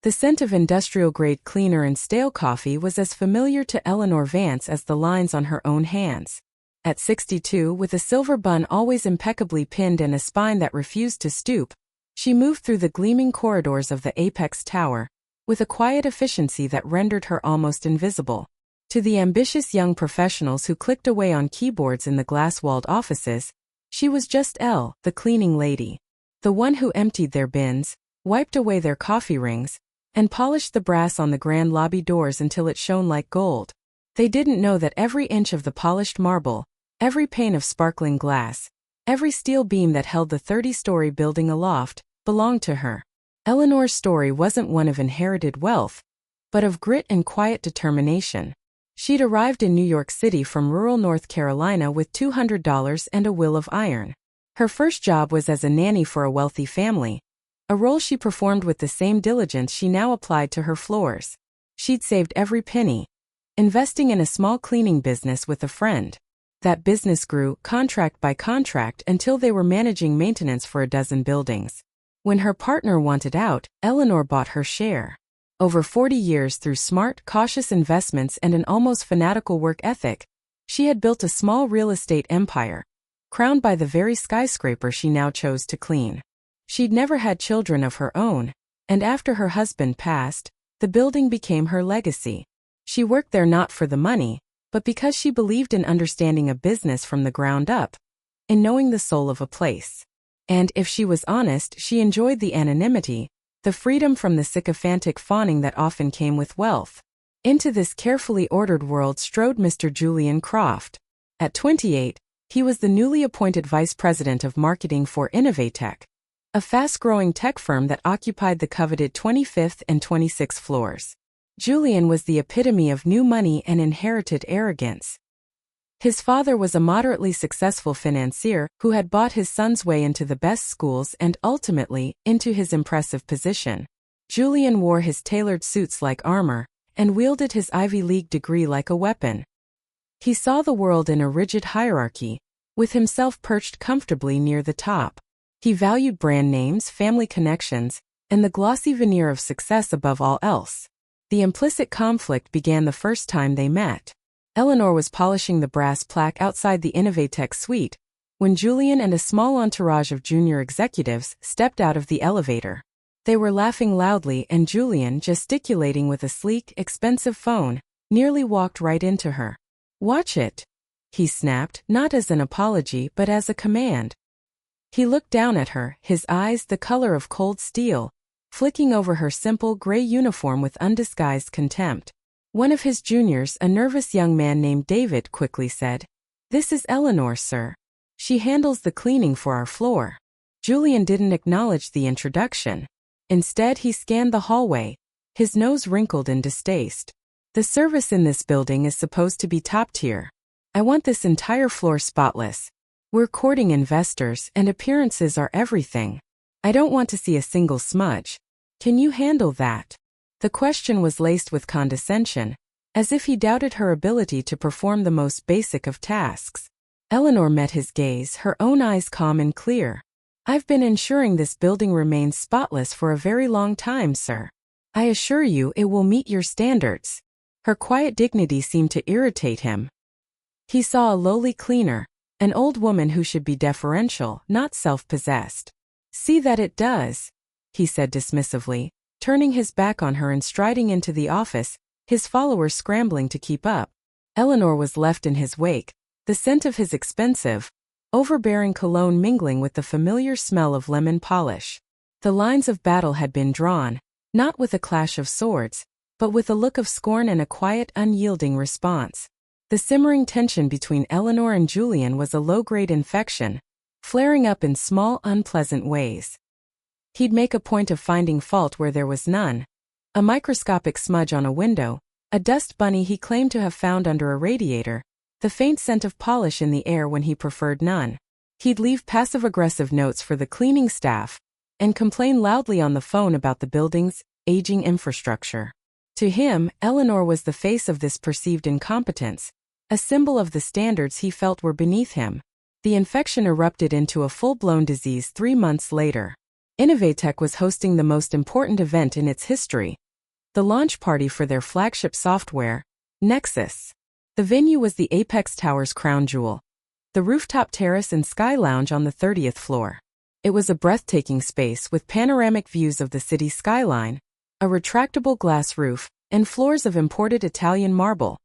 The scent of industrial-grade cleaner and stale coffee was as familiar to Eleanor Vance as the lines on her own hands. At 62, with a silver bun always impeccably pinned and a spine that refused to stoop, she moved through the gleaming corridors of the Apex Tower, with a quiet efficiency that rendered her almost invisible. To the ambitious young professionals who clicked away on keyboards in the glass-walled offices, she was just Elle, the cleaning lady. The one who emptied their bins, wiped away their coffee rings, and polished the brass on the grand lobby doors until it shone like gold. They didn't know that every inch of the polished marble, every pane of sparkling glass, every steel beam that held the 30-story building aloft, belonged to her. Eleanor's story wasn't one of inherited wealth, but of grit and quiet determination. She'd arrived in New York City from rural North Carolina with $200 and a will of iron. Her first job was as a nanny for a wealthy family, a role she performed with the same diligence she now applied to her floors. She'd saved every penny, investing in a small cleaning business with a friend. That business grew, contract by contract, until they were managing maintenance for a dozen buildings. When her partner wanted out, Eleanor bought her share. Over 40 years, through smart, cautious investments and an almost fanatical work ethic, she had built a small real estate empire, crowned by the very skyscraper she now chose to clean. She'd never had children of her own, and after her husband passed, the building became her legacy. She worked there not for the money, but because she believed in understanding a business from the ground up, in knowing the soul of a place. And if she was honest, she enjoyed the anonymity, the freedom from the sycophantic fawning that often came with wealth. Into this carefully ordered world strode Mr. Julian Croft. At 28, he was the newly appointed vice president of marketing for Innovatech, a fast-growing tech firm that occupied the coveted 25th and 26th floors. Julian was the epitome of new money and inherited arrogance. His father was a moderately successful financier who had bought his son's way into the best schools and ultimately into his impressive position. Julian wore his tailored suits like armor and wielded his Ivy League degree like a weapon. He saw the world in a rigid hierarchy, with himself perched comfortably near the top. He valued brand names, family connections, and the glossy veneer of success above all else. The implicit conflict began the first time they met. Eleanor was polishing the brass plaque outside the Innovatech suite when Julian and a small entourage of junior executives stepped out of the elevator. They were laughing loudly, and Julian, gesticulating with a sleek, expensive phone, nearly walked right into her. "Watch it," he snapped, not as an apology but as a command. He looked down at her, his eyes the color of cold steel, flicking over her simple gray uniform with undisguised contempt. One of his juniors, a nervous young man named David, quickly said, "This is Eleanor, sir. She handles the cleaning for our floor." Julian didn't acknowledge the introduction. Instead, he scanned the hallway, his nose wrinkled in distaste. "The service in this building is supposed to be top tier. I want this entire floor spotless. We're courting investors, and appearances are everything. I don't want to see a single smudge. Can you handle that?" The question was laced with condescension, as if he doubted her ability to perform the most basic of tasks. Eleanor met his gaze, her own eyes calm and clear. "I've been ensuring this building remains spotless for a very long time, sir. I assure you it will meet your standards." Her quiet dignity seemed to irritate him. He saw a lowly cleaner, an old woman who should be deferential, not self-possessed. "See that it does," he said dismissively, turning his back on her and striding into the office, his followers scrambling to keep up. Eleanor was left in his wake, the scent of his expensive, overbearing cologne mingling with the familiar smell of lemon polish. The lines of battle had been drawn, not with a clash of swords, but with a look of scorn and a quiet, unyielding response. The simmering tension between Eleanor and Julian was a low-grade infection, flaring up in small, unpleasant ways. He'd make a point of finding fault where there was none. A microscopic smudge on a window, a dust bunny he claimed to have found under a radiator, the faint scent of polish in the air when he preferred none. He'd leave passive-aggressive notes for the cleaning staff, and complain loudly on the phone about the building's aging infrastructure. To him, Eleanor was the face of this perceived incompetence, a symbol of the standards he felt were beneath him. The infection erupted into a full-blown disease 3 months later. Innovatech was hosting the most important event in its history, the launch party for their flagship software, Nexus. The venue was the Apex Tower's crown jewel, the rooftop terrace and sky lounge on the 30th floor. It was a breathtaking space with panoramic views of the city skyline, a retractable glass roof, and floors of imported Italian marble,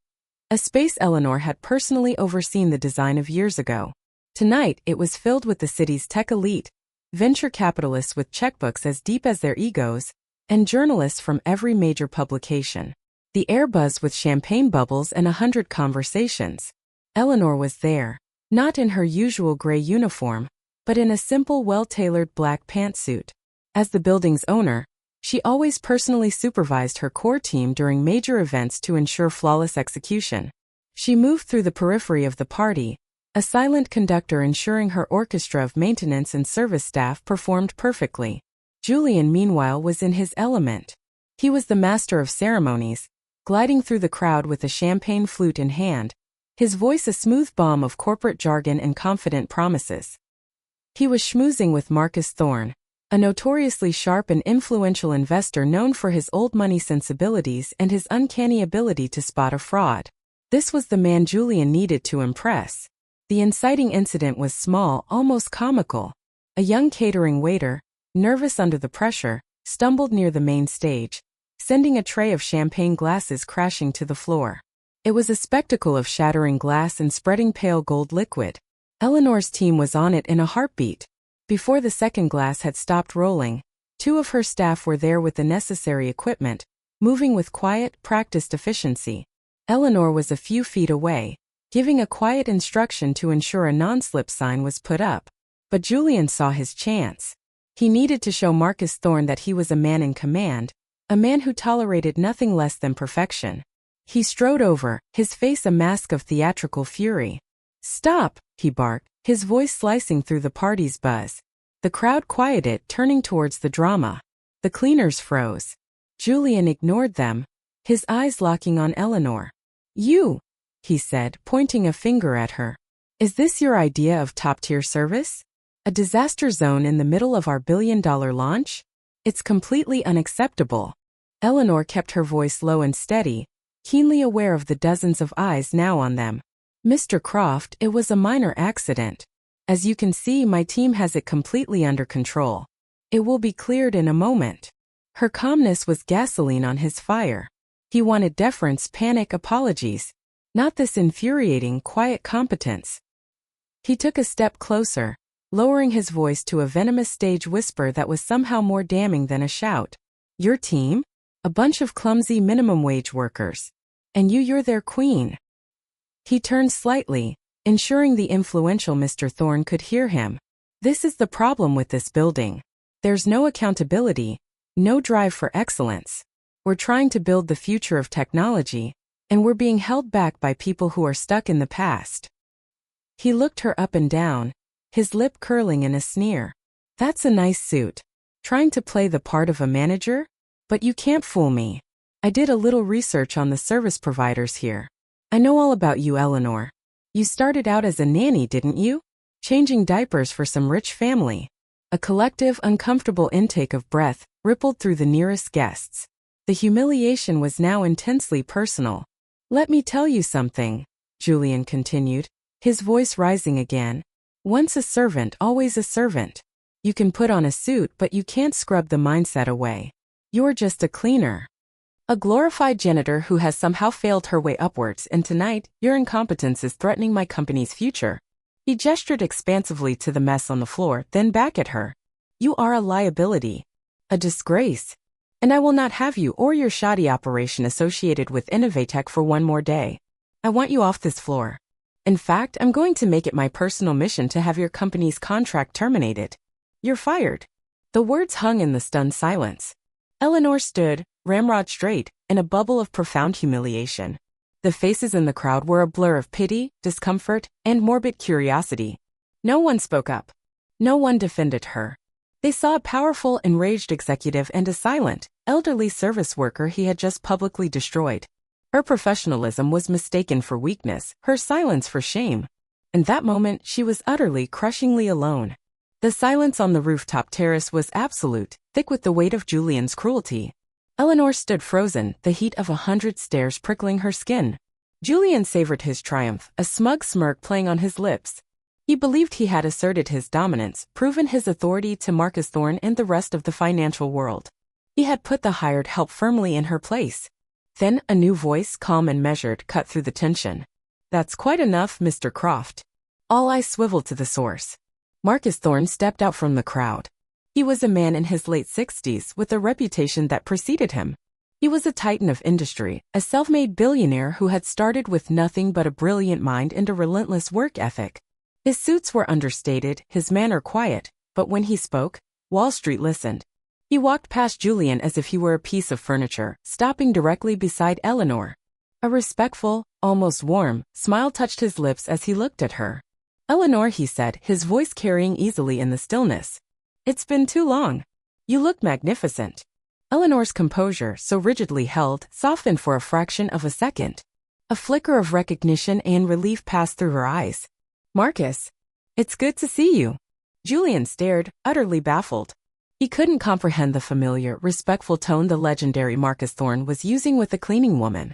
a space Eleanor had personally overseen the design of years ago. Tonight, it was filled with the city's tech elite, venture capitalists with checkbooks as deep as their egos, and journalists from every major publication. The air buzzed with champagne bubbles and 100 conversations. Eleanor was there, not in her usual gray uniform, but in a simple, well-tailored black pantsuit. As the building's owner, she always personally supervised her core team during major events to ensure flawless execution. She moved through the periphery of the party, a silent conductor ensuring her orchestra of maintenance and service staff performed perfectly. Julian, meanwhile, was in his element. He was the master of ceremonies, gliding through the crowd with a champagne flute in hand, his voice a smooth bomb of corporate jargon and confident promises. He was schmoozing with Marcus Thorne, a notoriously sharp and influential investor known for his old money sensibilities and his uncanny ability to spot a fraud. This was the man Julian needed to impress. The inciting incident was small, almost comical. A young catering waiter, nervous under the pressure, stumbled near the main stage, sending a tray of champagne glasses crashing to the floor. It was a spectacle of shattering glass and spreading pale gold liquid. Eleanor's team was on it in a heartbeat. Before the second glass had stopped rolling, 2 of her staff were there with the necessary equipment, moving with quiet, practiced efficiency. Eleanor was a few feet away, giving a quiet instruction to ensure a non-slip sign was put up. But Julian saw his chance. He needed to show Marcus Thorne that he was a man in command, a man who tolerated nothing less than perfection. He strode over, his face a mask of theatrical fury. "Stop," he barked, his voice slicing through the party's buzz. The crowd quieted, turning towards the drama. The cleaners froze. Julian ignored them, his eyes locking on Eleanor. "You," he said, pointing a finger at her. "Is this your idea of top-tier service? A disaster zone in the middle of our billion-dollar launch? It's completely unacceptable." Eleanor kept her voice low and steady, keenly aware of the dozens of eyes now on them. "Mr. Croft, it was a minor accident. As you can see, my team has it completely under control. It will be cleared in a moment." Her calmness was gasoline on his fire. He wanted deference, panic, apologies, not this infuriating, quiet competence. He took a step closer, lowering his voice to a venomous stage whisper that was somehow more damning than a shout. "Your team? A bunch of clumsy minimum wage workers. And you're their queen." He turned slightly, ensuring the influential Mr. Thorne could hear him. "This is the problem with this building. There's no accountability, no drive for excellence. We're trying to build the future of technology, and we're being held back by people who are stuck in the past." He looked her up and down, his lip curling in a sneer. "That's a nice suit. Trying to play the part of a manager? But you can't fool me. I did a little research on the service providers here. I know all about you, Eleanor. You started out as a nanny, didn't you? Changing diapers for some rich family." A collective, uncomfortable intake of breath rippled through the nearest guests. The humiliation was now intensely personal. "Let me tell you something," Julian continued, his voice rising again. "Once a servant, always a servant. You can put on a suit, but you can't scrub the mindset away. You're just a cleaner. A glorified janitor who has somehow failed her way upwards, and tonight, your incompetence is threatening my company's future." He gestured expansively to the mess on the floor, then back at her. "You are a liability. A disgrace. And I will not have you or your shoddy operation associated with Innovatech for one more day. I want you off this floor. In fact, I'm going to make it my personal mission to have your company's contract terminated. You're fired." The words hung in the stunned silence. Eleanor stood, ramrod straight, in a bubble of profound humiliation. The faces in the crowd were a blur of pity, discomfort, and morbid curiosity. No one spoke up. No one defended her. They saw a powerful, enraged executive and a silent, elderly service worker he had just publicly destroyed. Her professionalism was mistaken for weakness, her silence for shame. In that moment, she was utterly, crushingly alone. The silence on the rooftop terrace was absolute, thick with the weight of Julian's cruelty. Eleanor stood frozen, the heat of 100 stares prickling her skin. Julian savored his triumph, a smug smirk playing on his lips. He believed he had asserted his dominance, proven his authority to Marcus Thorne and the rest of the financial world. He had put the hired help firmly in her place. Then, a new voice, calm and measured, cut through the tension. "That's quite enough, Mr. Croft." All eyes swiveled to the source. Marcus Thorne stepped out from the crowd. He was a man in his late 60s with a reputation that preceded him. He was a titan of industry, a self-made billionaire who had started with nothing but a brilliant mind and a relentless work ethic. His suits were understated, his manner quiet, but when he spoke, Wall Street listened. He walked past Julian as if he were a piece of furniture, stopping directly beside Eleanor. A respectful, almost warm, smile touched his lips as he looked at her. "Eleanor," he said, his voice carrying easily in the stillness. "It's been too long. You look magnificent." Eleanor's composure, so rigidly held, softened for a fraction of a second. A flicker of recognition and relief passed through her eyes. "Marcus, it's good to see you." Julian stared, utterly baffled. He couldn't comprehend the familiar, respectful tone the legendary Marcus Thorne was using with the cleaning woman.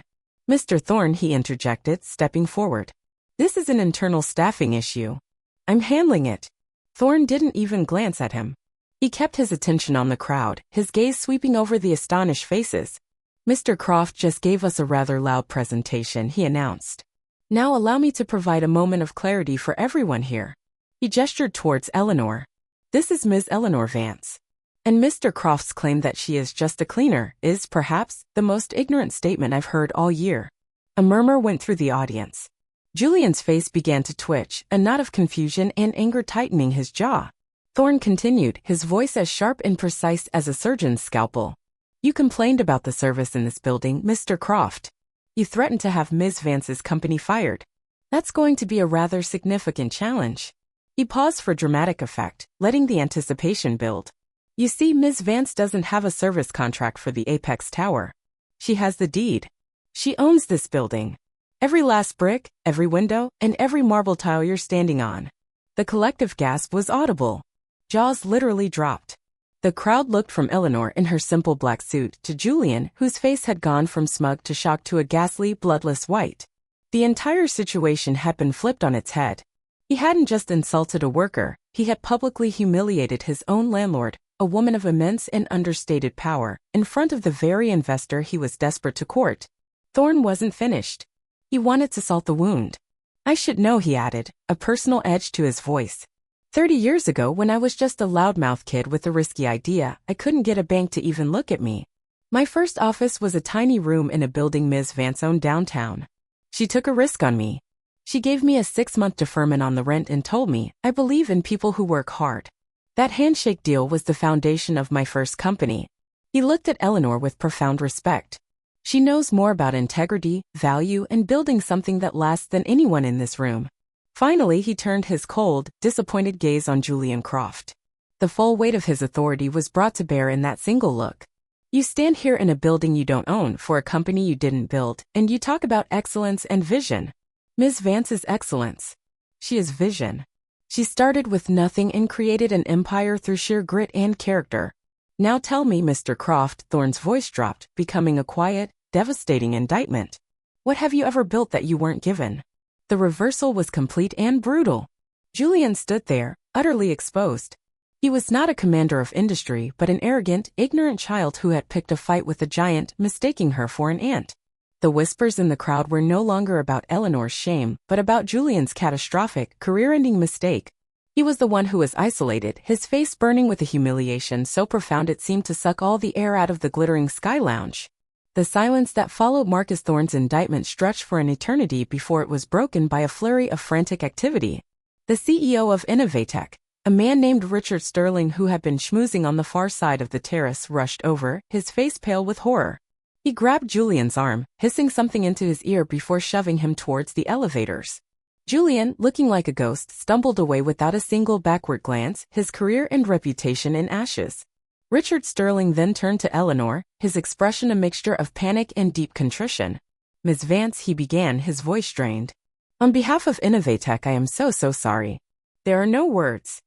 "Mr. Thorne," he interjected, stepping forward. "This is an internal staffing issue. I'm handling it." Thorne didn't even glance at him. He kept his attention on the crowd, his gaze sweeping over the astonished faces. "Mr. Croft just gave us a rather loud presentation," he announced. "Now allow me to provide a moment of clarity for everyone here." He gestured towards Eleanor. "This is Ms. Eleanor Vance. And Mr. Croft's claim that she is just a cleaner is, perhaps, the most ignorant statement I've heard all year." A murmur went through the audience. Julian's face began to twitch, a knot of confusion and anger tightening his jaw. Thorne continued, his voice as sharp and precise as a surgeon's scalpel. "You complained about the service in this building, Mr. Croft. You threatened to have Ms. Vance's company fired. That's going to be a rather significant challenge." He paused for dramatic effect, letting the anticipation build. "You see, Ms. Vance doesn't have a service contract for the Apex Tower. She has the deed. She owns this building. Every last brick, every window, and every marble tile you're standing on." The collective gasp was audible. Jaws literally dropped. The crowd looked from Eleanor in her simple black suit to Julian, whose face had gone from smug to shocked to a ghastly, bloodless white. The entire situation had been flipped on its head. He hadn't just insulted a worker, he had publicly humiliated his own landlord, a woman of immense and understated power, in front of the very investor he was desperate to court. Thorne wasn't finished. He wanted to salt the wound. "I should know," he added, a personal edge to his voice. 30 years ago, when I was just a loudmouth kid with a risky idea, I couldn't get a bank to even look at me. My first office was a tiny room in a building Ms. Vance owned downtown. She took a risk on me. She gave me a 6-month deferment on the rent and told me, I believe in people who work hard. That handshake deal was the foundation of my first company." He looked at Eleanor with profound respect. "She knows more about integrity, value, and building something that lasts than anyone in this room." Finally, he turned his cold, disappointed gaze on Julian Croft. The full weight of his authority was brought to bear in that single look. "You stand here in a building you don't own for a company you didn't build, and you talk about excellence and vision. Ms. Vance is excellence. She is vision. She started with nothing and created an empire through sheer grit and character. Now tell me, Mr. Croft," Thorne's voice dropped, becoming a quiet, devastating indictment. "What have you ever built that you weren't given?" The reversal was complete and brutal. Julian stood there, utterly exposed. He was not a commander of industry, but an arrogant, ignorant child who had picked a fight with a giant, mistaking her for an ant. The whispers in the crowd were no longer about Eleanor's shame, but about Julian's catastrophic, career-ending mistake. He was the one who was isolated, his face burning with a humiliation so profound it seemed to suck all the air out of the glittering sky lounge. The silence that followed Marcus Thorne's indictment stretched for an eternity before it was broken by a flurry of frantic activity. The CEO of Innovatech, a man named Richard Sterling who had been schmoozing on the far side of the terrace, rushed over, his face pale with horror. He grabbed Julian's arm, hissing something into his ear before shoving him towards the elevators. Julian, looking like a ghost, stumbled away without a single backward glance, his career and reputation in ashes. Richard Sterling then turned to Eleanor, his expression a mixture of panic and deep contrition. "Ms. Vance," he began, his voice strained. "On behalf of Innovatech, I am so sorry. There are no words."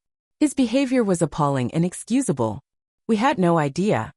His behavior was appalling and inexcusable. We had no idea.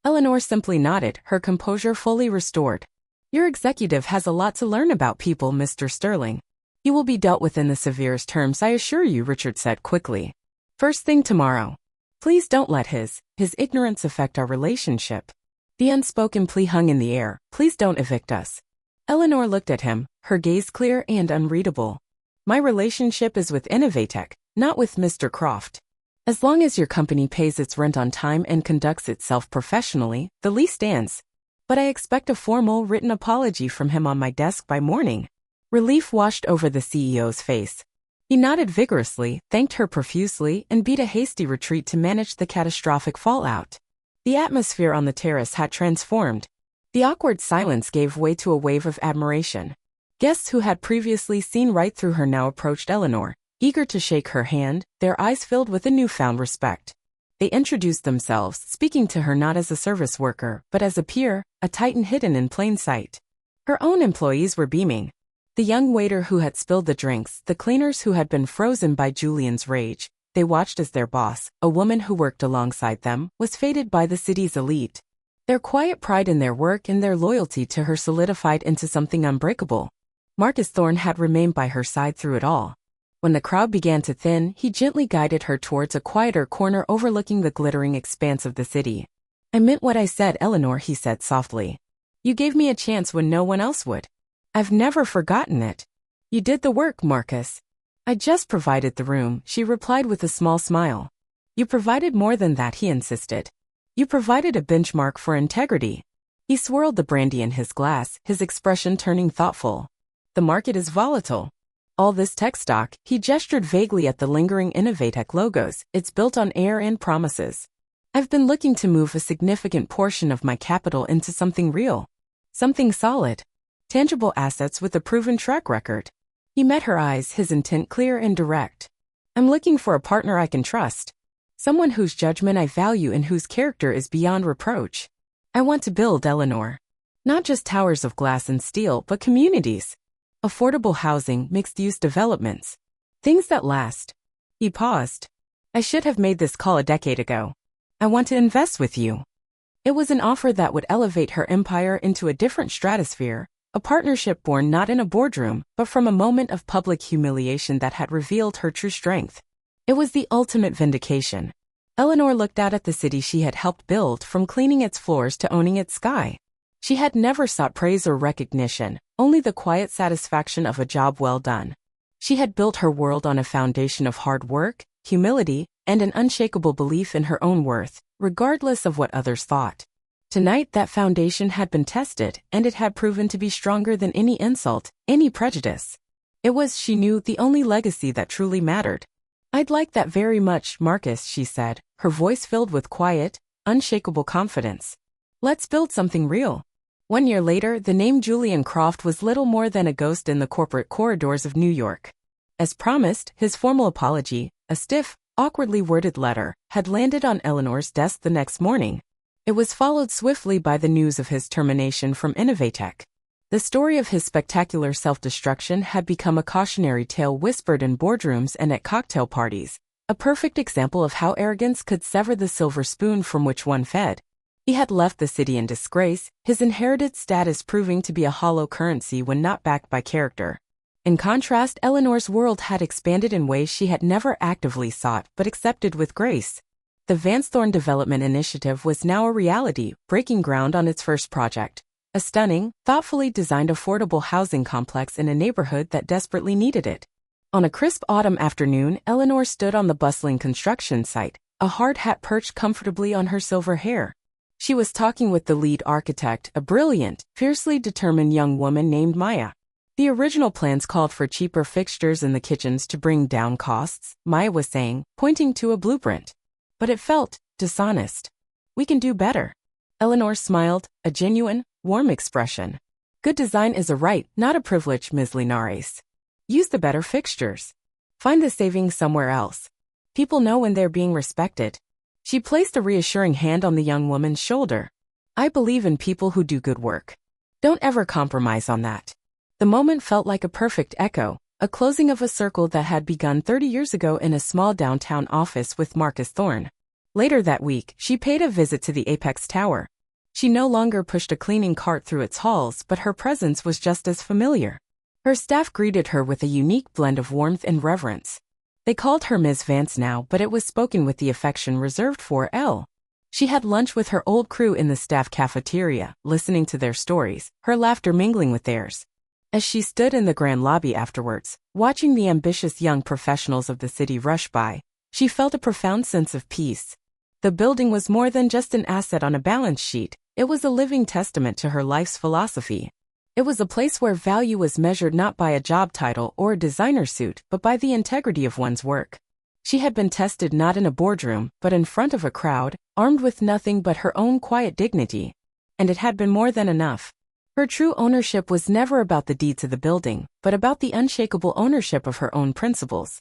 Eleanor simply nodded, her composure fully restored. Your executive has a lot to learn about people, Mr. Sterling. He will be dealt with in the severest terms, I assure you, Richard said quickly. First thing tomorrow. Please don't let his ignorance affect our relationship. The unspoken plea hung in the air. Please don't evict us. Eleanor looked at him, her gaze clear and unreadable. My relationship is with Innovatech, not with Mr. Croft. As long as your company pays its rent on time and conducts itself professionally, the lease stands. But I expect a formal written apology from him on my desk by morning. Relief washed over the CEO's face. He nodded vigorously, thanked her profusely, and beat a hasty retreat to manage the catastrophic fallout. The atmosphere on the terrace had transformed. The awkward silence gave way to a wave of admiration. Guests who had previously seen right through her now approached Eleanor, eager to shake her hand, their eyes filled with a newfound respect. They introduced themselves, speaking to her not as a service worker, but as a peer, a titan hidden in plain sight. Her own employees were beaming. The young waiter who had spilled the drinks, the cleaners who had been frozen by Julian's rage, they watched as their boss, a woman who worked alongside them, was feted by the city's elite. Their quiet pride in their work and their loyalty to her solidified into something unbreakable. Marcus Thorne had remained by her side through it all. When the crowd began to thin, he gently guided her towards a quieter corner overlooking the glittering expanse of the city. I meant what I said, Eleanor, he said softly. You gave me a chance when no one else would. I've never forgotten it. You did the work, Marcus. I just provided the room, she replied with a small smile. You provided more than that, he insisted. You provided a benchmark for integrity. He swirled the brandy in his glass, his expression turning thoughtful. The market is volatile. All this tech stock, he gestured vaguely at the lingering Innovatech logos, it's built on air and promises. I've been looking to move a significant portion of my capital into something real. Something solid. Tangible assets with a proven track record. He met her eyes, his intent clear and direct. I'm looking for a partner I can trust. Someone whose judgment I value and whose character is beyond reproach. I want to build, Eleanor. Not just towers of glass and steel, but communities. Affordable housing, mixed-use developments. Things that last. He paused. I should have made this call a decade ago. I want to invest with you. It was an offer that would elevate her empire into a different stratosphere, a partnership born not in a boardroom, but from a moment of public humiliation that had revealed her true strength. It was the ultimate vindication. Eleanor looked out at the city she had helped build, from cleaning its floors to owning its sky. She had never sought praise or recognition, only the quiet satisfaction of a job well done. She had built her world on a foundation of hard work, humility, and an unshakable belief in her own worth, regardless of what others thought. Tonight that foundation had been tested, and it had proven to be stronger than any insult, any prejudice. It was, she knew, the only legacy that truly mattered. I'd like that very much, Marcus, she said, her voice filled with quiet, unshakable confidence. Let's build something real. 1 year later, the name Julian Croft was little more than a ghost in the corporate corridors of New York. As promised, his formal apology, a stiff, awkwardly worded letter, had landed on Eleanor's desk the next morning. It was followed swiftly by the news of his termination from Innovatech. The story of his spectacular self-destruction had become a cautionary tale whispered in boardrooms and at cocktail parties, a perfect example of how arrogance could sever the silver spoon from which one fed. He had left the city in disgrace, his inherited status proving to be a hollow currency when not backed by character. In contrast, Eleanor's world had expanded in ways she had never actively sought but accepted with grace. The Vansthorne Development Initiative was now a reality, breaking ground on its first project, a stunning, thoughtfully designed affordable housing complex in a neighborhood that desperately needed it. On a crisp autumn afternoon, Eleanor stood on the bustling construction site, a hard hat perched comfortably on her silver hair. She was talking with the lead architect, a brilliant, fiercely determined young woman named Maya. The original plans called for cheaper fixtures in the kitchens to bring down costs, Maya was saying, pointing to a blueprint. But it felt dishonest. We can do better. Eleanor smiled, a genuine, warm expression. Good design is a right, not a privilege, Ms. Linares. Use the better fixtures. Find the savings somewhere else. People know when they're being respected. She placed a reassuring hand on the young woman's shoulder. I believe in people who do good work. Don't ever compromise on that. The moment felt like a perfect echo, a closing of a circle that had begun 30 years ago in a small downtown office with Marcus Thorne. Later that week, she paid a visit to the Apex Tower. She no longer pushed a cleaning cart through its halls, but her presence was just as familiar. Her staff greeted her with a unique blend of warmth and reverence. They called her Ms. Vance now, but it was spoken with the affection reserved for L. She had lunch with her old crew in the staff cafeteria, listening to their stories, her laughter mingling with theirs. As she stood in the grand lobby afterwards, watching the ambitious young professionals of the city rush by, she felt a profound sense of peace. The building was more than just an asset on a balance sheet, it was a living testament to her life's philosophy. It was a place where value was measured not by a job title or a designer suit, but by the integrity of one's work. She had been tested not in a boardroom, but in front of a crowd, armed with nothing but her own quiet dignity. And it had been more than enough. Her true ownership was never about the deeds of the building, but about the unshakable ownership of her own principles.